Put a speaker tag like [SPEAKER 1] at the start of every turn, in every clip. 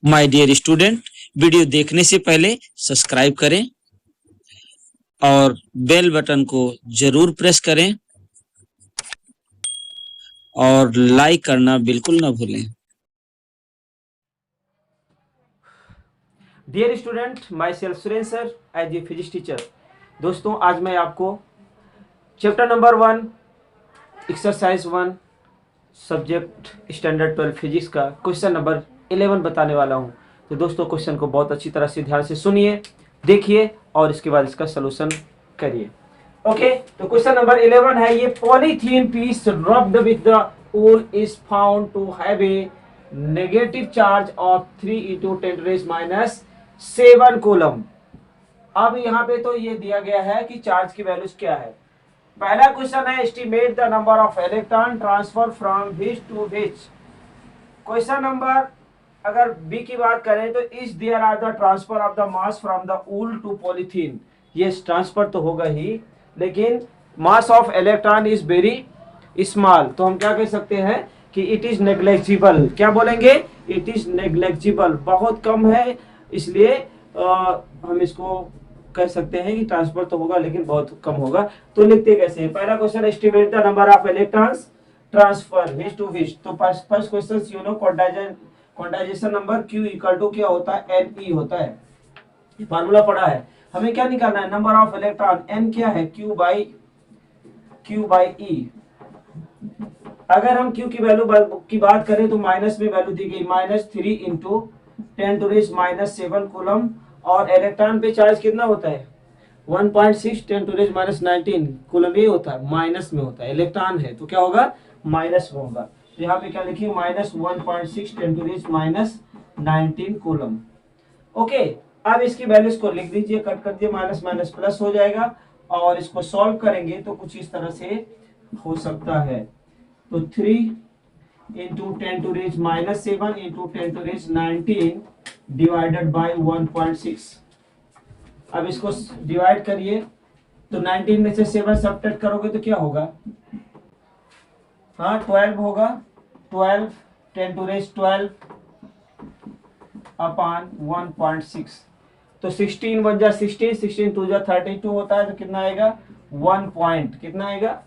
[SPEAKER 1] My dear student, video देखने से पहले सब्सक्राइब करें और बेल बटन को जरूर प्रेस करें और लाइक करना बिल्कुल ना भूलें।
[SPEAKER 2] Dear student, my self Surendra sir as a physics teacher. दोस्तों, आज मैं आपको chapter number 1 exercise 1 subject standard 12 physics का क्वेश्चन नंबर 11 बताने वाला हूं। तो दोस्तों, क्वेश्चन को बहुत अच्छी तरह से ध्यान से सुनिए, देखिए और इसके बाद इसका सलूशन करिए। ओके, तो क्वेश्चन नंबर 11 है, ये polythene piece rubbed with the wool is found to have a negative charge of 3 × 10⁻⁷ coulomb. अब यहाँ पे तो ये दिया गया है कि चार्ज की वैल्यूज क्या है। पहला क्वेश्चन है, estimate the number of electron transfer from which to which. Question number अगर बी की बात करें तो is there are the transfer of the mass from the wool to polythene. ये ट्रांसफर तो होगा ही, लेकिन mass of electron is very small, तो हम क्या कह सकते हैं कि इट इज नेग्लेजिबल। क्या बोलेंगे? इट इज नेग्लेजिबल, बहुत कम है, इसलिए हम इसको कह सकते हैं कि ट्रांसफर तो होगा लेकिन बहुत कम होगा। तो लिखते कैसे हैं? पहला question, estimate the number of electrons transfer which to which. तो first question you know quantisation number Q equal to क्या होता है? Ne होता है। ये फार्मूला पढ़ा है। हमें क्या निकालना है? नंबर ऑफ इलेक्ट्रॉन N क्या है? Q by E। अगर हम Q की वैल्यू की बात करें तो माइनस में वैल्यू दी गई -3 × 10⁻⁷ कूलम, और इलेक्ट्रॉन पे चार्ज कितना होता है? 1.6 × 10⁻⁹ कूलम ये होता है, माइनस में होता है, इलेक्ट्रॉन है तो क्या होगा? माइनस में होगा। तो यहाँ पे क्या लिखिए? -1.6 × 10⁻⁹ कूलम। ओके, अब इसकी वैल्यूज को लिख दीजिए, कट कर दिए, माइनस माइनस प्लस हो जाएगा, और इसको सॉल्व करेंगे तो कुछ इस तरह से हो सकता है। तो 3 × 10⁻⁷ × 10⁻⁹ डिवाइडेड बाय 1.6। अब इसको डिवाइड करिए तो 19 में से 7 सब्ट्रैक्ट करोगे तो क्या होगा? हाँ, 12 होगा। 12 10⁻12 अपॉन 1.6, तो 16 1 जा 16, 16 2 जा 32 होता है, तो कितना आएगा? 1 पॉइंट। कितना आएगा?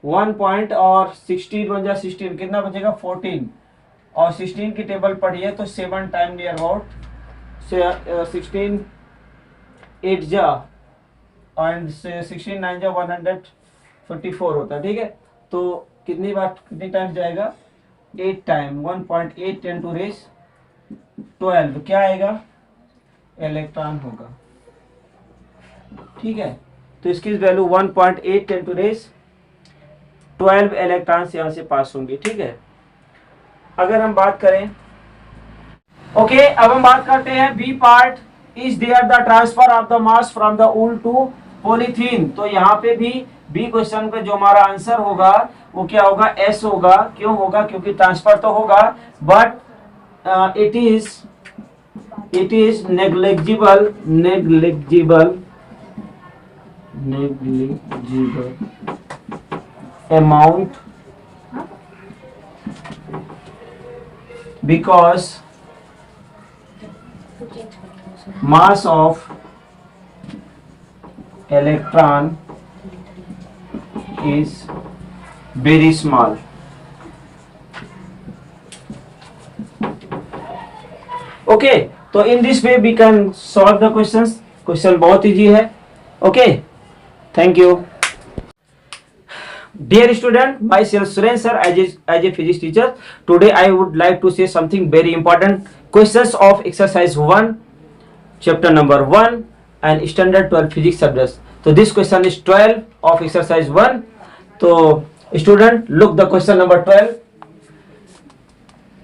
[SPEAKER 2] 1 पॉइंट, और 16 1 जा 16, कितना बचेगा? 14, और 16 की टेबल पढ़िए तो 7 टाइम नियर अबाउट 16 8 जा एंड 16 9 जा 144 होता है। ठीक है, तो कितनी टाइम्स जाएगा? 8 टाइम। 1.8 × 10⁻12 क्या आएगा? इलेक्ट्रॉन होगा। ठीक है, तो इसकी वैल्यू 1.8 × 10⁻12 इलेक्ट्रॉन्स यहाँ से पास होंगे। ठीक है, अगर हम बात करें, ओके, अब हम बात करते हैं B part, is there the transfer of the mass from the wool to polythene. तो यहाँ पे भी बी क्वेश्चन का जो हमारा आंसर होगा वो क्या होगा? एस होगा। क्यों होगा? क्योंकि ट्रांसफर तो होगा, but it is negligible amount, because mass of electron is very small. Okay, तो in this way we can solve the questions. Question बहुत इजी है। Okay, thank you. Dear student, myself Suren sir as a physics teacher. Today I would like to say something very important. Questions of exercise 1, chapter number 1 and standard 12 physics subjects. So this question is 12 of exercise 1. So student, look the question number 12.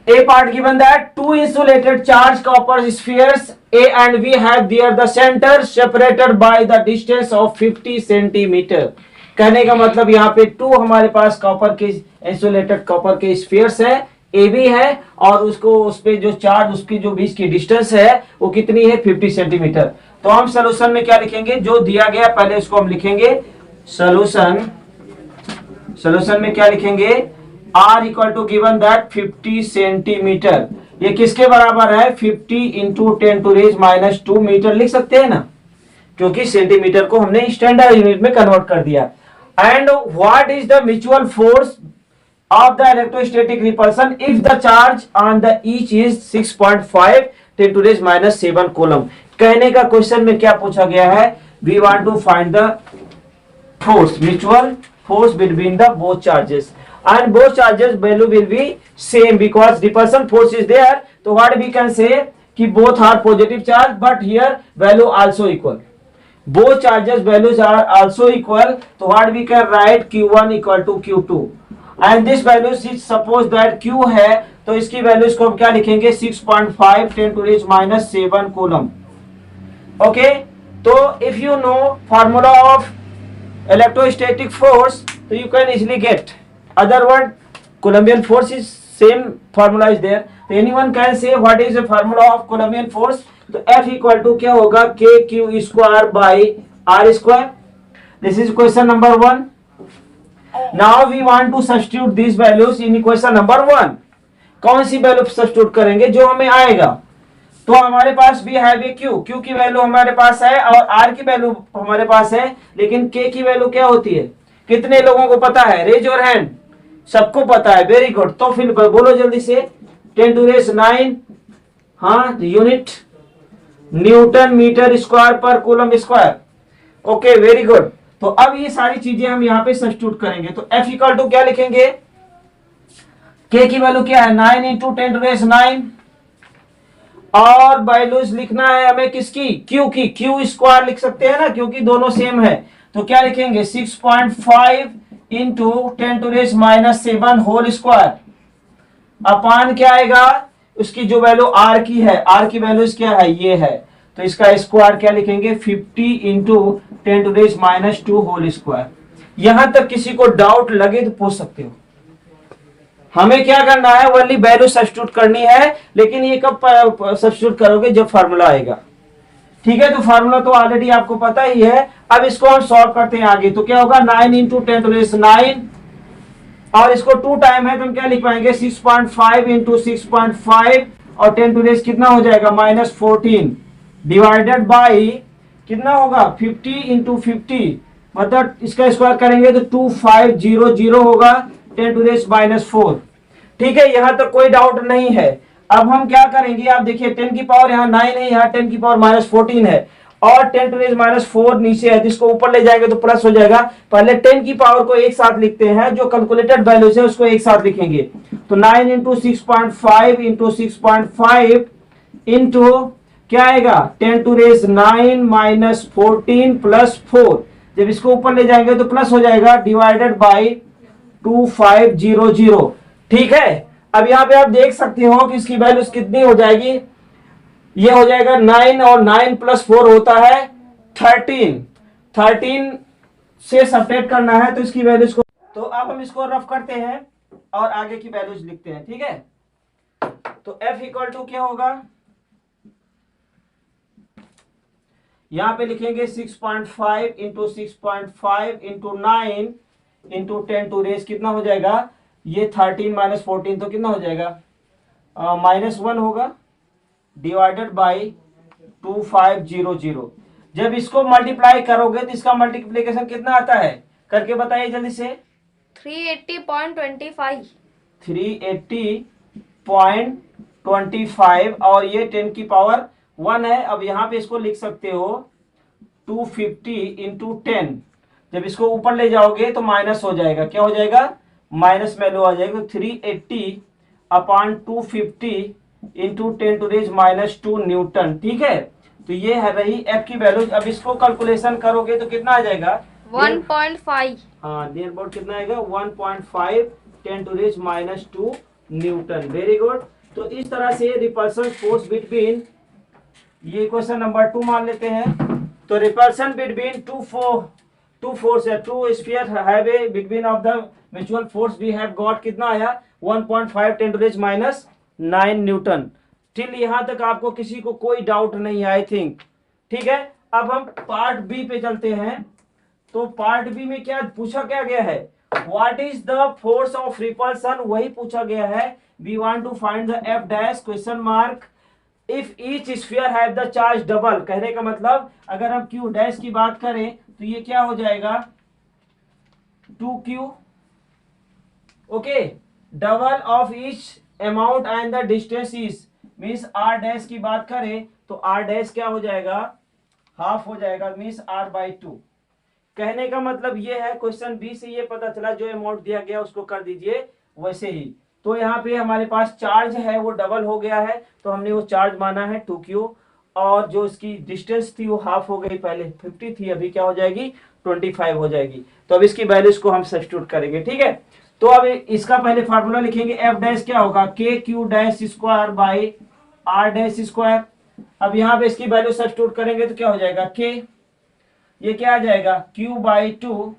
[SPEAKER 2] A part given that two insulated charged copper spheres A and B have their the center separated by the distance of 50 centimeter. कहने का मतलब यहाँ पे 2 हमारे पास copper के insulated copper के spheres है, A B है, और उसको उस पे जो चार्ज उसकी जो बीच की डिस्टेंस है वो कितनी है? 50 सेंटीमीटर। तो हम सोल्यूशन में क्या लिखेंगे? जो दिया गया पहले इसको हम लिखेंगे सोल्यूशन सोल्यूशन में क्या लिखेंगे, R equal to given that 50 centimetre, ये किसके बराबर है, 50 इंटू 10⁻⁻² मीटर लिख सकते हैं ना, क्योंकि सेंटीमीटर को हमने स्टैंडर्ड यूनिट में कन्वर्ट कर दिया। And what is the mutual force of the electrostatic repulsion if the charge on the each is 6.5 10⁻⁷ coulomb. कहने का क्वेश्चन में क्या पूछा गया है, we want to find the force, mutual force between the both charges, and both charges value will be same because repulsion force is there, so what we can say कि both are positive charge but here value also equal, both charges values are also equal, so what we can write q1 equal to q2 and this value is suppose that q है तो इसकी values को हम क्या लिखेंगे, 6.5 10⁻⁷ coulomb. Okay, तो if you know formula of electrostatic force तो you can easily get, other word Coulombian force is same formula is there, तो anyone can say what is the formula of Coulombian force, तो F equal to क्या होगा, kq² by r²। This is question number 1। Now we want to substitute these values in equation number 1। कौन सी value substitute करेंगे, जो हमें आएगा, तो हमारे पास भी है क्यू की वैल्यू हमारे पास है और आर की वैल्यू हमारे पास है, लेकिन के की वैल्यू क्या होती है, कितने लोगों को पता है, रेज योर हैंड, सबको पता है, वेरी गुड। तो फिर बोलो जल्दी से, 10⁹, हाँ यूनिट न्यूटन मीटर स्क्वायर पर coulomb square. Okay, very good. तो अब ये सारी चीजें हम यहाँ पे सब्स्टिट्यूट करेंगे, तो F इक्वल टू क्या लिखेंगे, K की वैल्यू क्या है, 9 इंटू 10⁹, और वैल्यूज लिखना है हमें किसकी, Q की, Q² लिख सकते हैं ना, क्योंकि दोनों सेम है, तो क्या लिखेंगे 6.5 इंटू 10⁻⁷ होल स्क्वायर अपान क्या आएगा, उसकी जो वैल्यू R की है, R की वैल्यूज क्या है, ये है, तो इसका स्क्वायर क्या लिखेंगे, 50 इंटू 10⁻⁻² होल स्क्वायर। यहां तक किसी को डाउट लगे तो पूछ सकते हो। हमें क्या करना है, ओनली वैल्यू सब्स्टिट्यूट करनी है, लेकिन ये कब सब्स्टिट्यूट करोगे, जब फार्मूला आएगा। ठीक है, तो फार्मूला तो ऑलरेडी आपको पता ही है। अब इसको हम सॉल्व करते हैं आगे, तो क्या होगा, 9 इंटू 10⁹, और इसको 2 टाइम है तो हम क्या लिख पाएंगे, 6.5 इंटू 6.5 और 10⁻⁻ कितना हो जाएगा, -14 डिवाइडेड बाई कितना होगा, 50 इंटू 50, मतलब इसका स्क्वायर करेंगे तो 2500 होगा 10⁻⁻4। ठीक है, यहां तक कोई डाउट नहीं है। अब हम क्या करेंगे, आप देखिए 10 की पावर यहाँ 9 है, यहाँ 10 की पावर -14 है, और 10⁻⁴ नीचे है, जिसको ऊपर ले जाएंगे तो प्लस हो जाएगा। पहले 10 की पावर को एक साथ लिखते हैं, जो कैलकुलेटेड वैल्यूज है उसको एक साथ लिखेंगे, तो 9 इंटू 6.5 इंटू 6.5 इंटू क्या आएगा, 10⁻⁹ -14 प्लस 4, जब इसको ऊपर ले जाएंगे तो प्लस हो जाएगा, डिवाइडेड बाई 2500। ठीक है, अब यहाँ पे आप देख सकते हो कि इसकी वैल्यूज कितनी हो जाएगी, ये हो जाएगा 9 और 9 प्लस 4 होता है 13 से सब्ट्रैक्ट करना है, तो इसकी वैल्यूज को, तो अब हम इसको रफ करते हैं और आगे की वैल्यूज लिखते हैं। ठीक है, तो F इक्वल टू क्या होगा, यहां पे लिखेंगे 6.5 इंटू 6.5 इंटू 9 इंटू 10⁻⁻ कितना हो जाएगा, ये 13 - 14 तो कितना हो जाएगा, -1 होगा, डिवाइडेड बाई 2500। जब इसको मल्टीप्लाई करोगे तो इसका मल्टीप्लीकेशन कितना आता है, करके बताइए जल्दी से,
[SPEAKER 3] 380.25
[SPEAKER 2] 380.25, और ये 10 की पावर 1 है। अब यहाँ पे इसको लिख सकते हो 250 इंटू 10, जब इसको ऊपर ले जाओगे तो माइनस हो जाएगा, क्या हो जाएगा, माइनस वैल्यू आ जाएगी, तो 380/250 इंटू 10⁻⁻² न्यूटन। ठीक है, तो ये है रही F की वैल्यू। अब इसको कैलकुलेशन करोगे तो कितना आ जाएगा,
[SPEAKER 3] 1.5,
[SPEAKER 2] हाँ नियर अबाउट कितना आएगा, 1.5 10⁻⁻² न्यूटन। Very good. तो इस तरह से रिपल्सन फोर्स बिटवीन, ये क्वेश्चन नंबर 2 मान लेते हैं, तो रिपल्सन बिटवीन टू फोर्स है, two sphere have a between of the mutual force we have got, कितना आया, 1.5 10⁻⁹ न्यूटन। टिल यहाँ तक आपको किसी को कोई डाउट नहीं है आई थिंक। ठीक है, अब हम पार्ट बी पे चलते हैं। तो पार्ट बी में क्या पूछा क्या गया है, what is the force of repulsion, वही पूछा गया है। We want to find the F dash question mark if each sphere have the charge double. कहने का मतलब अगर हम क्यू डैश की बात करें तो ये क्या हो जाएगा 2q, okay, double of each amount and the distance is, means r dash की बात करें तो r डैश क्या हो जाएगा हाफ हो जाएगा, मीन्स r/2। कहने का मतलब ये है क्वेश्चन बी से ये पता चला जो अमाउंट दिया गया उसको कर दीजिए वैसे ही। तो यहाँ पे हमारे पास चार्ज है वो डबल हो गया है तो हमने वो चार्ज माना है 2q, और जो इसकी डिस्टेंस थी वो हाफ हो गई, पहले 50 थी अभी क्या हो जाएगी 25 हो जाएगी। तो अब इसकी वैल्यूज को हम सब्स्टिट्यूट करेंगे, ठीक है। तो अब इसका पहले फार्मूला लिखेंगे, एफ डैश क्या होगा KQ dash square by R dash square. अब यहाँ पे इसकी वैल्यू सब्स्टिट्यूट करेंगे तो क्या हो जाएगा K, ये क्या आ जाएगा Q/2,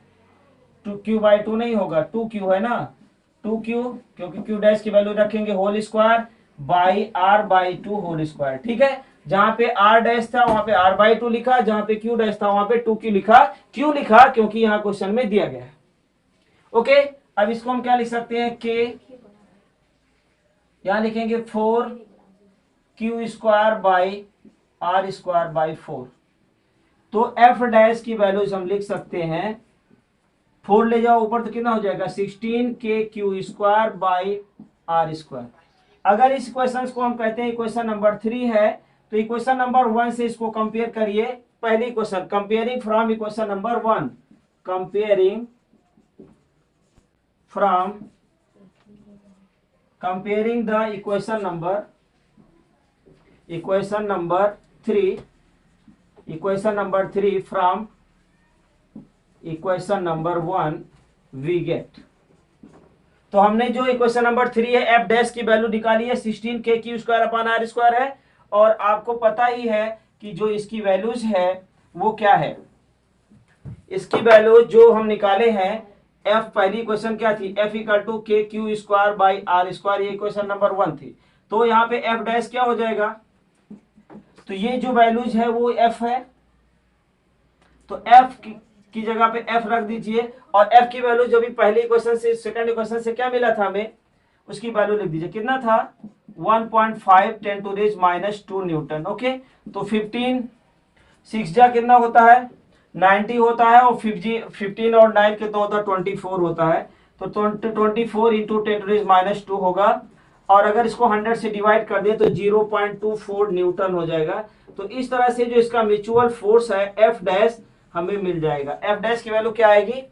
[SPEAKER 2] Q/2 नहीं होगा 2Q है ना, 2Q, क्योंकि Q डैश की वैल्यू रखेंगे whole square by R/2 whole square, ठीक है। जहां पे R डैश था वहां पे R/2 लिखा, जहां पे Q डैश था वहां पे 2Q लिखा। क्यों लिखा, क्योंकि यहाँ क्वेश्चन में दिया गया है, ओके। अब इसको हम क्या लिख सकते हैं K, यहां लिखेंगे 4Q square by R square by 4। तो एफ डैश की वैल्यूज हम लिख सकते हैं, 4 ले जाओ ऊपर तो कितना हो जाएगा 16KQ square by R square. अगर इस क्वेश्चन को हम कहते हैं इक्वेशन नंबर 3 है तो इक्वेशन नंबर 1 से इसको कंपेयर करिए। पहली question comparing from equation number 1, comparing from, comparing the equation number 3, equation number 3 from equation number 1 we get. तो हमने जो इक्वेशन नंबर 3 है एफ डैश की वैल्यू निकाली है 16KQ square upon R square है, और आपको पता ही है कि जो इसकी वैल्यूज है वो क्या है। इसकी वैल्यू जो हम निकाले हैं एफ, पहली इक्वेशन क्या थी F = KQ square by R square, ये इक्वेशन नंबर 1 थी। तो यहाँ पे एफ डैश क्या हो जाएगा, तो ये जो वैल्यूज है वो एफ है, तो एफ की जगह पे एफ रख दीजिए, और एफ की वैल्यू जो भी पहले इक्वेशन से सेकंड इक्वेशन से क्या मिला था हमें उसकी वैल्यू लिख दीजिए, कितना था 1.5 × 10⁻² न्यूटन, ओके। तो 15 6 जा कितना होता है 90 होता है, और 15 और 9 के तो होता है 24 होता है, तो 24 × 10⁻² होगा, और अगर इसको 100 से डिवाइड कर दिए तो 0.24 न्यूटन हो जाएगा। तो इस तरह से जो इसका म्यूचुअल फोर्स है एफ डैश हमें मिल जाएगा। एफ डैश की वैल्यू क्या आएगी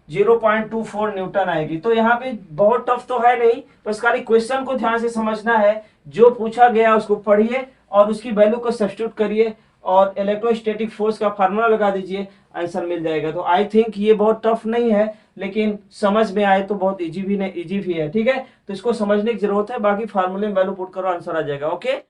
[SPEAKER 2] 0.24 न्यूटन आएगी। तो यहाँ पे बहुत टफ तो है नहीं, बस खाली क्वेश्चन को ध्यान से समझना है, जो पूछा गया उसको पढ़िए और उसकी वैल्यू को सब्स्टिट्यूट करिए और इलेक्ट्रोस्टैटिक फोर्स का फार्मूला लगा दीजिए, आंसर मिल जाएगा। तो आई थिंक ये बहुत टफ नहीं है, लेकिन समझ में आए तो बहुत इजी भी है, ठीक है। तो इसको समझने की जरूरत है, बाकी फार्मूले में वैल्यू पुट करो आंसर आ जाएगा, ओके।